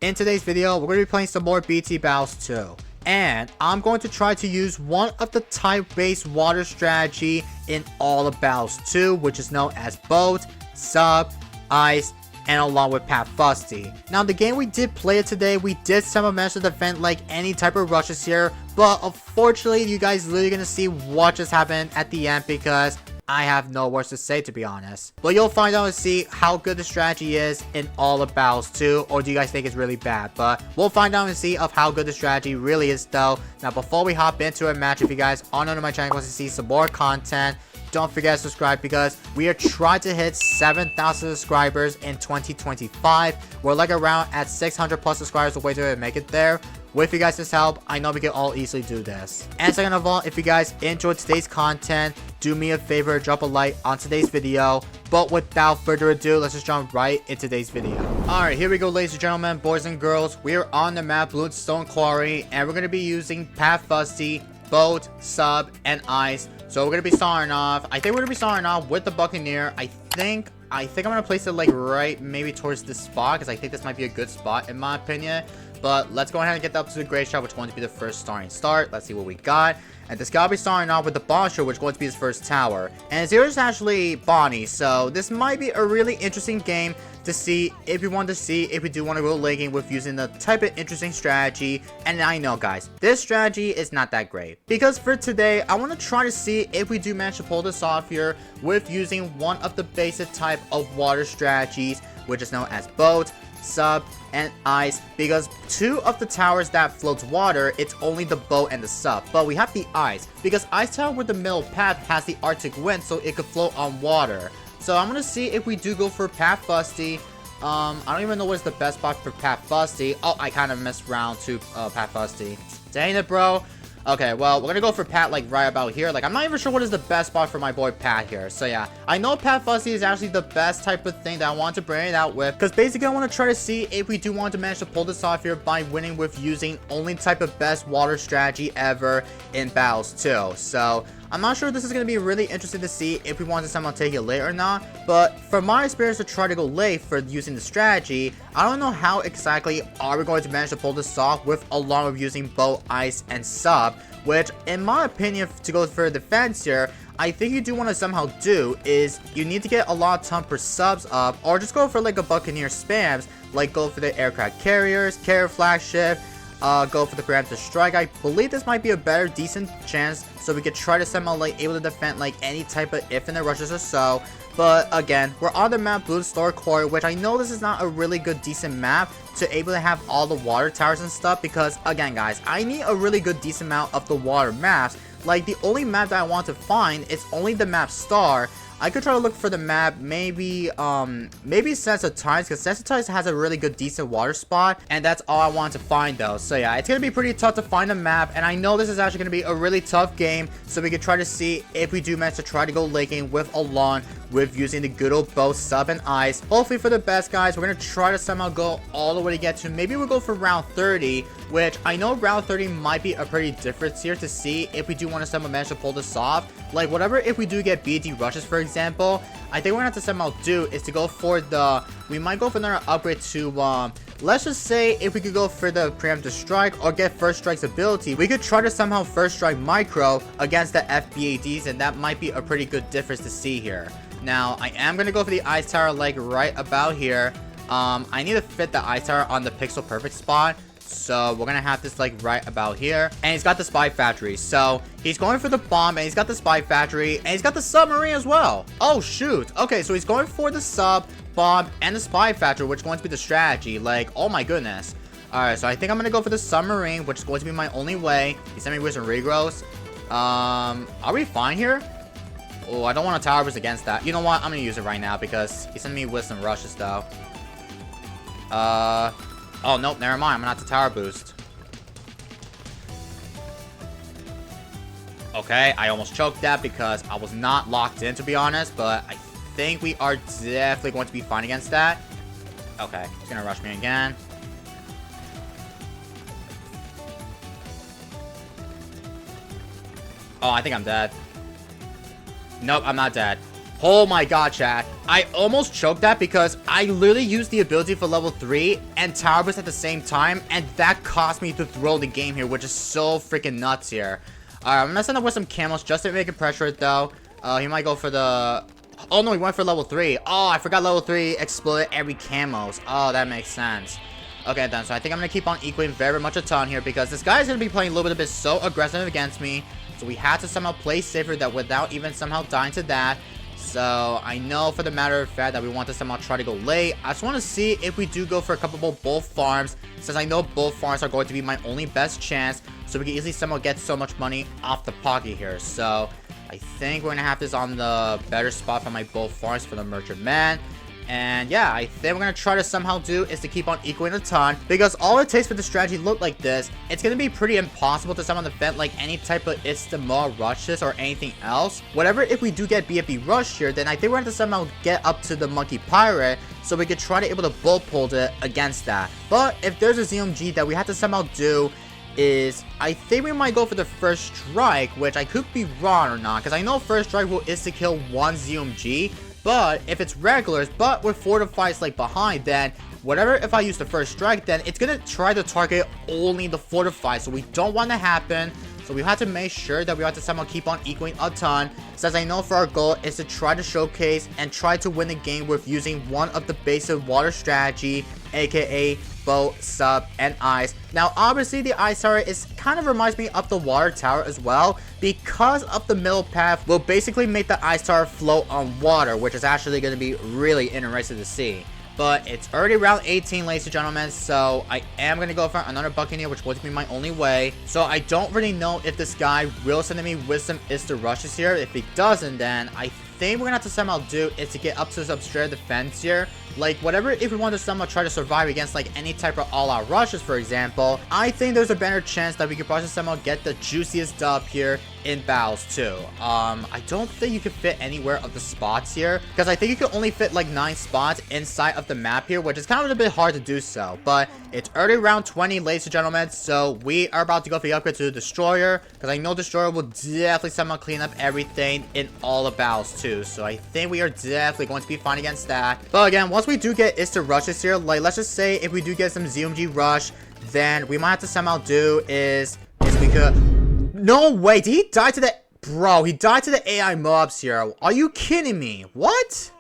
In today's video, we're going to be playing some more BT Battles 2. And I'm going to try to use one of the type-based water strategy in all of Battles 2, which is known as Boat, Sub, Ice, and along with Pat Fusty. Now, the game we did play today, we did somehow manage to defend like any type of rushes here, but unfortunately, you guys literally gonna see what just happened at the end because I have no words to say, to be honest. But you'll find out and see how good the strategy is in all of Battles 2, or do you guys think it's really bad? But we'll find out and see of how good the strategy really is though. Now, before we hop into a match, if you guys are new to my channel and want to see some more content, don't forget to subscribe because we are trying to hit 7,000 subscribers in 2025. We're like around at 600 plus subscribers away to make it there. With you guys' help, I know we can all easily do this. And second of all, if you guys enjoyed today's content, do me a favor, drop a like on today's video. But without further ado, let's just jump right into today's video. Alright, here we go, ladies and gentlemen, boys and girls. We are on the map Bloons Stone Quarry, and we're going to be using Pat Fusty, Boat, Sub, and Ice. So we're going to be starting off. I think we're going to be starting off with the Buccaneer. I think I'm going to place it like right maybe towards this spot because I think this might be a good spot in my opinion. But let's go ahead and get up to the great shot, which is going to be the first starting start. Let's see what we got. And this guy will be starting off with the Boncho, which is going to be his first tower. And Zero is actually Bonnie, so this might be a really interesting game to see if we want to see if we do want to go lagging with using the type of interesting strategy. And I know, guys, this strategy is not that great. Because for today, I want to try to see if we do manage to pull this off here with using one of the basic type of water strategies, which is known as Boat, Sub, and Ice, because two of the towers that floats water, it's only the Boat and the Sub, but we have the Ice because Ice Tower with the middle path has the Arctic wind, so it could float on water. So I'm gonna see if we do go for Pat Fusty. I don't even know what's the best spot for Pat Fusty. Oh, I kind of missed round 2 Pat Fusty. Dang it, bro. Okay, well, we're gonna go for Pat, like, right about here. Like, I'm not even sure what is the best spot for my boy Pat here. So, yeah. I know Pat Fusty is actually the best type of thing that I want to bring it out with. Because, basically, I want to try to see if we do want to manage to pull this off here by winning with using only type of best water strategy ever in Battles 2. So, I'm not sure this is going to be really interesting to see if we want to somehow take it late or not, but from my experience to try to go late for using the strategy, I don't know how exactly are we going to manage to pull this off with along with using Boat, Ice, and Sub, which in my opinion, to go for defense here, I think you do want to somehow do is you need to get a lot of ton per subs up, or just go for like a Buccaneer spams, like go for the aircraft carriers, carrier flagship, go for the preemptive strike. I believe this might be a better decent chance so we could try to somehow like able to defend like any type of infinite rushes or so. But again, we're on the map Bloons Stone Quarry, which I know this is not a really good decent map to able to have all the water towers and stuff, because again guys, I need a really good decent amount of the water maps. Like the only map that I want to find is only the map Star. I could try to look for the map, maybe Sensitize, because Sensitize has a really good decent water spot, and that's all I want to find though. So yeah, it's gonna be pretty tough to find a map, and I know this is actually gonna be a really tough game, so we could try to see if we do manage to try to go lagging with Alon with using the good old Boat, Sub, and Ice. Hopefully for the best, guys, we're gonna try to somehow go all the way to get to, maybe we'll go for round 30, which I know round 30 might be a pretty difference here to see if we do want to somehow manage to pull this off. Like whatever, if we do get BD rushes for example, I think we're gonna have to somehow do is to go for the, we might go for another upgrade to let's just say if we could go for the preemptive strike or get first strike's ability, we could try to somehow first strike micro against the FBADs, and that might be a pretty good difference to see here. Now I am gonna go for the Ice Tower like right about here. I need to fit the Ice Tower on the pixel perfect spot, so we're gonna have this like right about here. And he's got the Spy Factory, so he's going for the bomb, and he's got the Spy Factory, and he's got the submarine as well. Oh shoot. Okay, so he's going for the sub, bomb, and the Spy Factory, which is going to be the strategy. Like, oh my goodness. Alright, so I think I'm gonna go for the submarine, which is going to be my only way. He sent me with some regrowths. Are we fine here? Oh, I don't want to tower boost against that. You know what? I'm gonna use it right now because he sent me with some rushes though. Oh, nope, never mind. I'm gonna have to tower boost. Okay, I almost choked that because I was not locked in, to be honest, but I think we are definitely going to be fine against that. Okay, he's gonna rush me again. Oh, I think I'm dead. Nope, I'm not dead. Oh my god, chat. I almost choked that because I literally used the ability for level 3 and Tower Boost at the same time, and that cost me to throw the game here, which is so freaking nuts here. Alright, I'm gonna send up with some camos just to make it pressure it though. He might go for the... Oh no, he went for level 3. Oh, I forgot level 3 exploded every camos. Oh, that makes sense. Okay then, so I think I'm gonna keep on equaling very much a ton here because this guy is gonna be playing a little bit so aggressive against me. So we had to somehow play safer that without even somehow dying to that. So I know for the matter of fact that we want to somehow try to go late. I just want to see if we do go for a couple more bull farms, since I know bull farms are going to be my only best chance, so we can easily somehow get so much money off the pocket here. So I think we're gonna have this on the better spot for my bull farms for the merchant man. And yeah, I think we're gonna try to somehow do is to keep on equaling a ton, because all it takes for the strategy to look like this, it's gonna be pretty impossible to somehow defend like any type of Istama rushes or anything else. Whatever, if we do get BFB rush here, then I think we're gonna have to somehow get up to the monkey pirate so we could try to able to bull pull it against that. But if there's a ZMG that we have to somehow do is, I think we might go for the first strike, which I could be wrong or not, because I know first strike will is to kill one ZMG. But if it's regulars, but with fortifies like behind, then whatever, if I use the first strike, then it's gonna try to target only the fortifies. So we don't want to happen. So we have to make sure that we have to somehow keep on equaling a ton, since I know for our goal is to try to showcase and try to win the game with using one of the basic water strategy, aka boat, sub, and ice. Now obviously the ice tower is kind of reminds me of the water tower as well, because of the middle path will basically make the ice tower float on water, which is actually going to be really interesting to see. But it's already round 18, ladies and gentlemen, so I am going to go for another Buccaneer, which would be my only way. So I don't really know if this guy will send me Wisdom Ista rushes here. If he doesn't, then I think we're going to have to somehow do is to get up to some straight defense here. Like, whatever, if we want to somehow try to survive against, like, any type of all-out rushes, for example, I think there's a better chance that we could probably somehow get the juiciest dub here in battles, too. I don't think you could fit anywhere of the spots here, because I think you can only fit, like, 9 spots inside of the map here, which is kind of a bit hard to do so. But it's already round 20, ladies and gentlemen, so we are about to go for the upgrade to the Destroyer, because I know Destroyer will definitely somehow clean up everything in all the battles, too. So I think we are definitely going to be fine against that. But again, once we do get Ista rushes here, like, let's just say if we do get some ZMG rush, then we might have to somehow do is we could... No way, did he die to the... Bro, he died to the AI mobs here. Are you kidding me? What?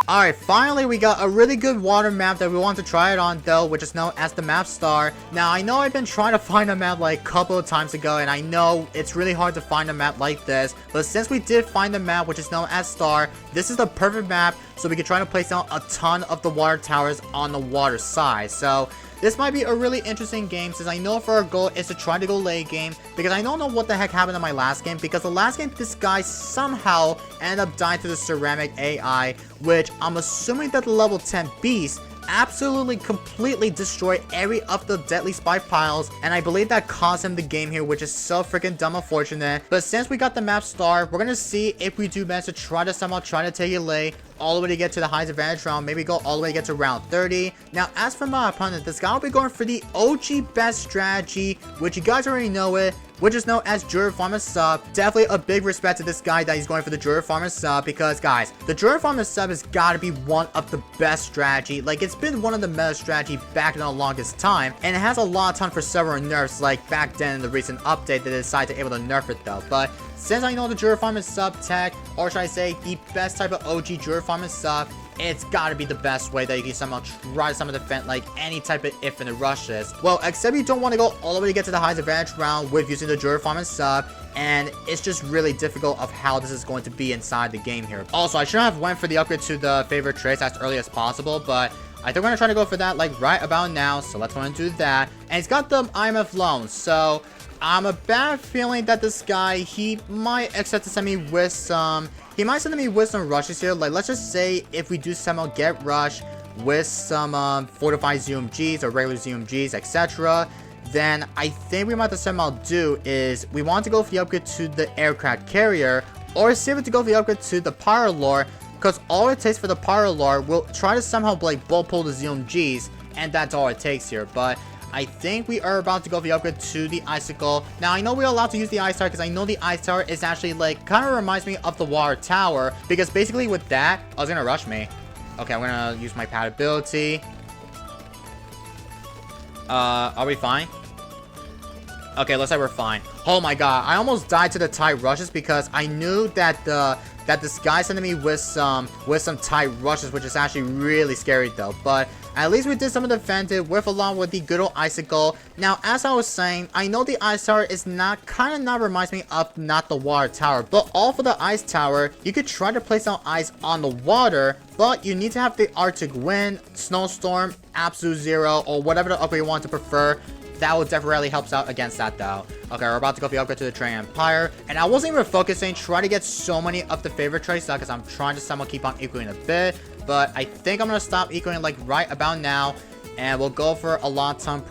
Alright, finally we got a really good water map that we want to try it on though, which is known as the map Star. Now I know I've been trying to find a map like a couple of times ago, and I know it's really hard to find a map like this, but since we did find the map which is known as Star, this is the perfect map so we can try to place down a ton of the water towers on the water side. So this might be a really interesting game, since I know for our goal is to try to go late game, because I don't know what the heck happened in my last game, because the last game this guy somehow ended up dying to the ceramic AI, which I'm assuming that the level 10 beast absolutely completely destroyed every of the deadly spy piles, and I believe that cost him the game here, which is so freaking dumb unfortunate. But since we got the map Star, we're gonna see if we do manage to try to somehow take it late all the way to get to the highest advantage round, maybe go all the way to get to round 30. Now as for my opponent, this guy will be going for the OG best strategy, which you guys already know it, which is known as Druid Farmer Sub. Definitely a big respect to this guy that he's going for the Druid Farmer Sub, because guys, the Druid Farmer Sub has got to be one of the best strategy. Like, it's been one of the meta strategy back in the longest time, and it has a lot of time for several nerfs, like back then in the recent update they decided to able to nerf it though. But since I know the Druid Farmer Sub tech, or should I say the best type of OG Druid Farmer Sub, it's gotta be the best way that you can somehow try to somehow defend like any type of infinite rushes. Well, except you don't want to go all the way to get to the highest advantage round with using the Druid Farmer Sub, and it's just really difficult of how this is going to be inside the game here. Also, I should have went for the upgrade to the favorite traits as early as possible, but I think we're gonna try to go for that like right about now, so let's go and do that. And it's got the IMF loan, so I'm a bad feeling that this guy, he might accept to send me with some... He might send me with some rushes here. Like, let's just say if we do somehow get rush with some fortified ZMGs or regular ZMGs, etc., then I think we might have to somehow do is we want to go for the upgrade to the aircraft carrier, or save it to go for the upgrade to the power lore, because all it takes for the power lore will try to somehow like bull pull the ZMGs, and that's all it takes here. But I think we are about to go for the upgrade to the Icicle. Now, I know we're allowed to use the Ice Tower because I know the Ice Tower is actually, like, kind of reminds me of the Water Tower. Because basically with that, oh, it's gonna rush me. Okay, I'm gonna use my pad ability. Are we fine? Okay, looks like we're fine. Oh my god, I almost died to the tight rushes because I knew that this guy sent me with some tight rushes, which is actually really scary though. But at least we did some of the defensive with along with the good old Icicle. Now, as I was saying, I know the Ice Tower is not reminds me of not the Water Tower, but all for the Ice Tower, you could try to place down ice on the water, but you need to have the Arctic Wind, Snowstorm, Absolute Zero, or whatever the upgrade you want to prefer. That will definitely help out against that though. Okay, we're about to go for the upgrade to the Train Empire. And I wasn't even focusing, trying to get so many of the favorite traits because I'm trying to somehow keep on equaling a bit. But I think I'm going to stop equaling like right about now. And we'll go for a long time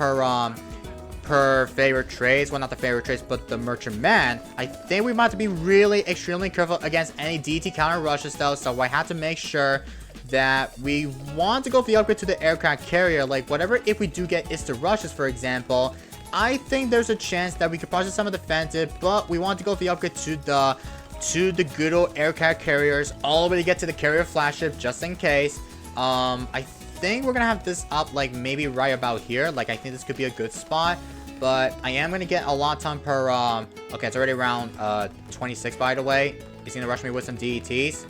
per favorite traits. Well, not the favorite traits, but the Merchant Man. I think we might have to be really extremely careful against any DT counter rushes though. So I have to make sure that we want to go for the upgrade to the aircraft carrier. Like whatever, if we do get is the rushes, for example, I think there's a chance that we could process some of the defensive, but we want to go for the upgrade to the good old aircraft carriers all the way to get to the carrier flagship just in case. I think we're gonna have this up like maybe right about here. Like I think this could be a good spot, but I am gonna get a lot of time per okay, it's already around 26 by the way. He's gonna rush me with some DETs.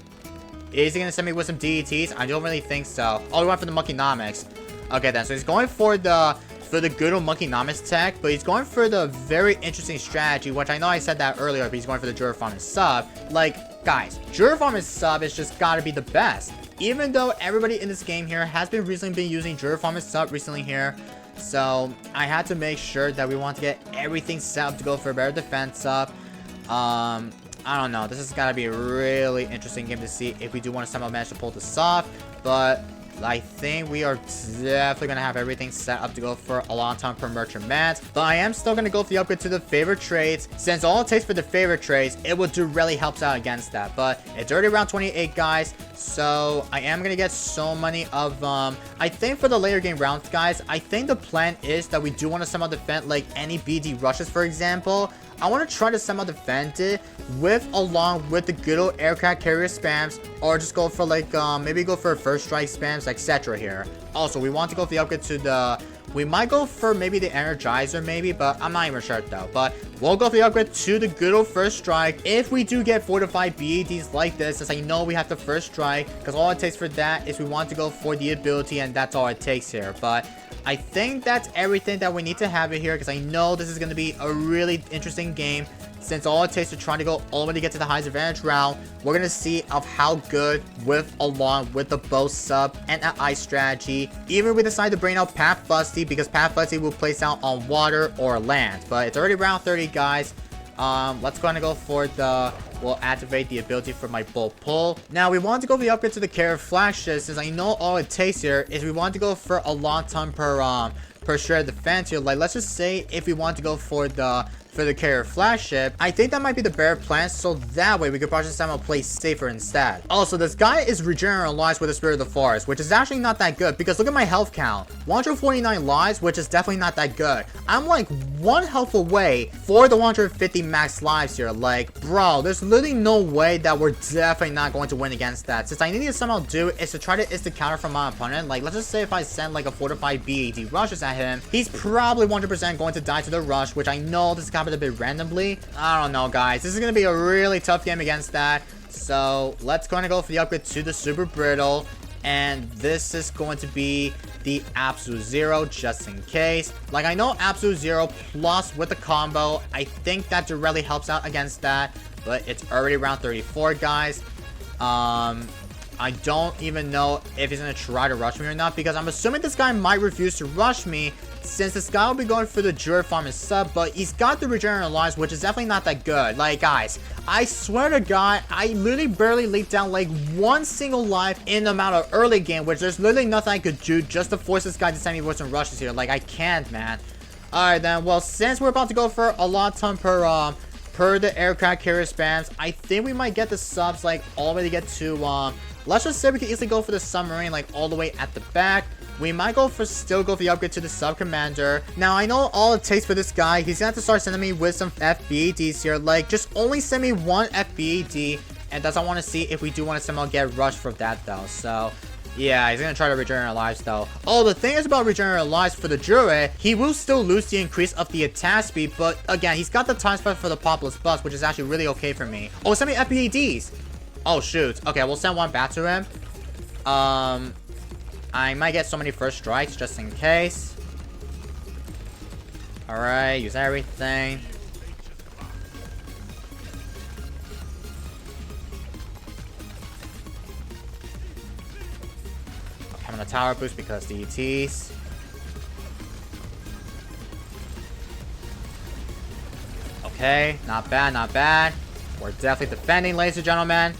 Is he going to send me with some DETs? I don't really think so. Oh, he went for the Monkeynomics. Okay, then. So he's going for the good old Monkeynomics tech, but he's going for the very interesting strategy, which I know I said that earlier, but he's going for the Jura Farm and Sub. Like, guys, Jura Farm and Sub is just got to be the best. Even though everybody in this game here has been recently been using Jura Farm and Sub recently here. So, I had to make sure that we want to get everything set up to go for a better defense up. I don't know. This has got to be a really interesting game to see if we do want to somehow manage to pull this off. But I think we are definitely going to have everything set up to go for a long time per Merchant Man. But I am still going to go for the upgrade to the favorite traits. Since all it takes for the favorite traits, it will do really helps out against that. But it's already around 28, guys. So I am going to get so many of, I think for the later game rounds, guys, I think the plan is that we do want to somehow defend like any BD rushes, for example. I want to try to somehow defend it along with the good old aircraft carrier spams, or just go for like maybe go for first strike spams, etc. here. Also, we want to go for the upgrade to the, we might go for maybe the Energizer maybe, but I'm not even sure though. But we'll go for the upgrade to the good old first strike if we do get fortified BADs like this, as I know we have the first strike, because all it takes for that is we want to go for the ability, and that's all it takes here. But I think that's everything that we need to have it here, because I know this is going to be a really interesting game. Since all it takes to try to go all the way to get to the highest advantage round, we're going to see of how good along with the bow sub and that ice strategy. Even we decide to bring out Path Fusty, because Path Fusty will place out on water or land. But it's already round 30, guys. Let's go ahead and go for the, we'll activate the ability for my Bolt Pull. Now, we want to go for the upgrade to the Carrier Flagship, since I know all it takes here is we want to go for a long time per share defense here. Like, let's just say if we want to go for the carrier flagship, I think that might be the better plan, so that way we could probably somehow play safer instead. Also, this guy is regenerating lives with the Spirit of the Forest, which is actually not that good, because look at my health count. 149 lives, which is definitely not that good. I'm like 1 health away for the 150 max lives here. Like, bro, there's literally no way that we're definitely not going to win against that. Since I need to somehow do is to try to instant counter from my opponent. Like, let's just say if I send like a fortified BAD rushes at him, he's probably 100% going to die to the rush, which I know this is a bit randomly. I don't know, guys. This is going to be a really tough game against that. So let's go and go for the upgrade to the Super Brittle. And this is going to be the Absolute Zero, just in case. Like, I know Absolute Zero plus with the combo, I think that directly helps out against that. But it's already around 34, guys. I don't even know if he's going to try to rush me or not, because I'm assuming this guy might refuse to rush me, since this guy will be going for the Jura Farm and Sub, but he's got the regenerative lives, which is definitely not that good. Like, guys, I swear to God, I literally barely laid down like 1 single life in the amount of early game, which there's literally nothing I could do just to force this guy to send me with some rushes here. Like, I can't, man. Alright then, well, since we're about to go for a lot of time per the aircraft carrier spams, I think we might get the subs like all the way to get to let's just say we can easily go for the submarine like all the way at the back. we might still go for the upgrade to the sub commander. Now I know all it takes for this guy, he's gonna have to start sending me with some FBEDs here. Like, just only send me one FBED, and that's I want to see if we do want to somehow get rushed for that though. So yeah, he's gonna try to regenerate our lives though. Oh, the thing is about regenerating lives for the Jure, he will still lose the increase of the attack speed, but again, he's got the time spent for the Populous Bus, which is actually really okay for me. Oh, send me FPEDs. Oh shoot. Okay, we'll send one back to him. I might get so many first strikes just in case. Alright, use everything. I'm gonna tower boost because the ETs. Okay, not bad, not bad. We're definitely defending, ladies and gentlemen.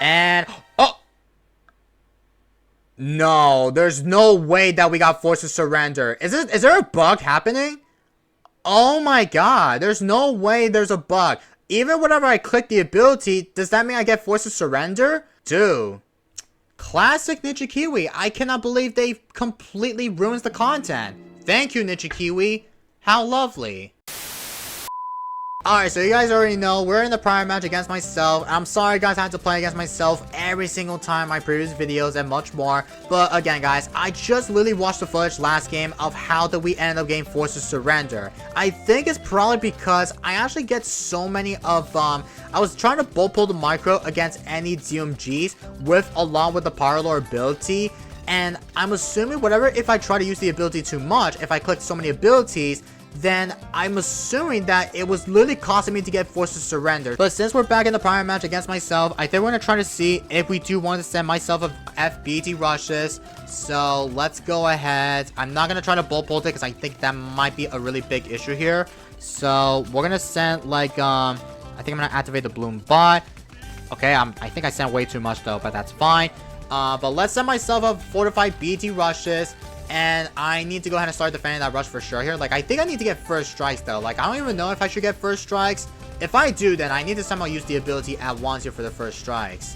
And oh no, there's no way that we got forced to surrender. Is there a bug happening? Oh my god, there's no way there's a bug. Even whenever I click the ability, does that mean I get forced to surrender? Dude. Classic Ninja Kiwi. I cannot believe they completely ruins the content. Thank you, Ninja Kiwi. How lovely. Alright, so you guys already know, we're in the prior match against myself. I'm sorry guys, I had to play against myself every single time in my previous videos and much more. But again guys, I just literally watched the footage last game of how did we end up getting forced to surrender. I think it's probably because I actually get so many of, I was trying to bull pull the micro against any DMGs along with the Power Lore ability. And I'm assuming if I try to use the ability too much, if I click so many abilities, then I'm assuming that it was literally costing me to get forced to surrender. But since we're back in the prior match against myself, I think we're gonna try to see if we do want to send myself a FBT rushes. So let's go ahead. I'm not gonna try to bull pull it because I think that might be a really big issue here. So we're gonna send like I think I'm gonna activate the Bloom bot. Okay, I think I sent way too much though, but that's fine. But let's send myself a fortified BT rushes. And I need to go ahead and start defending that rush for sure here. Like, I think I need to get first strikes, though. Like, I don't even know if I should get first strikes. If I do, then I need to somehow use the ability at once here for the first strikes.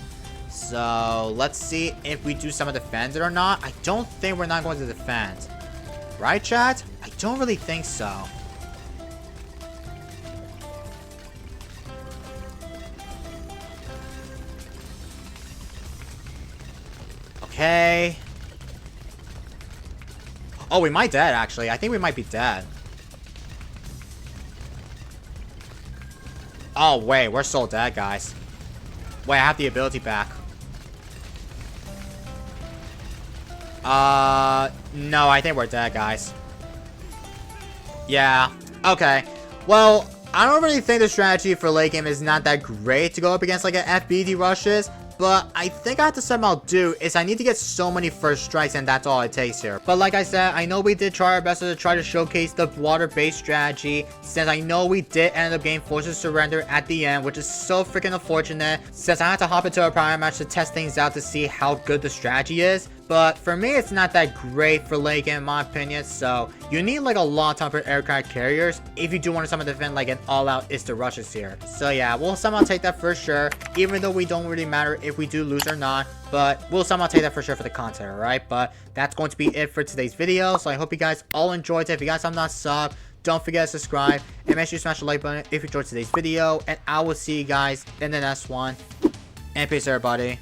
So, let's see if we do somehow defend it or not. I don't think we're not going to defend. Right, chat? I don't really think so. Okay. Oh, we might dead, actually. I think we might be dead. Oh, wait. We're so dead, guys. Wait, I have the ability back. No, I think we're dead, guys. Yeah. Okay. Well, I don't really think the strategy for late game is not that great to go up against, like, an FBD rushes. But I think I have to somehow do is I need to get so many first strikes, and that's all it takes here. But like I said, I know we did try our best to try to showcase the water-based strategy, since I know we did end up getting forced to surrender at the end, which is so freaking unfortunate, since I had to hop into a prior match to test things out to see how good the strategy is. But for me, it's not that great for late game in my opinion, so you need like a long time for aircraft carriers if you do want to somehow defend like an all-out Ista rushes here. So yeah, we'll somehow take that for sure, even though we don't really matter if we do lose or not, but we'll somehow take that for sure for the content, alright? But that's going to be it for today's video, so I hope you guys all enjoyed it. If you guys have not subbed, don't forget to subscribe, and make sure you smash the like button if you enjoyed today's video, and I will see you guys in the next one, and peace everybody.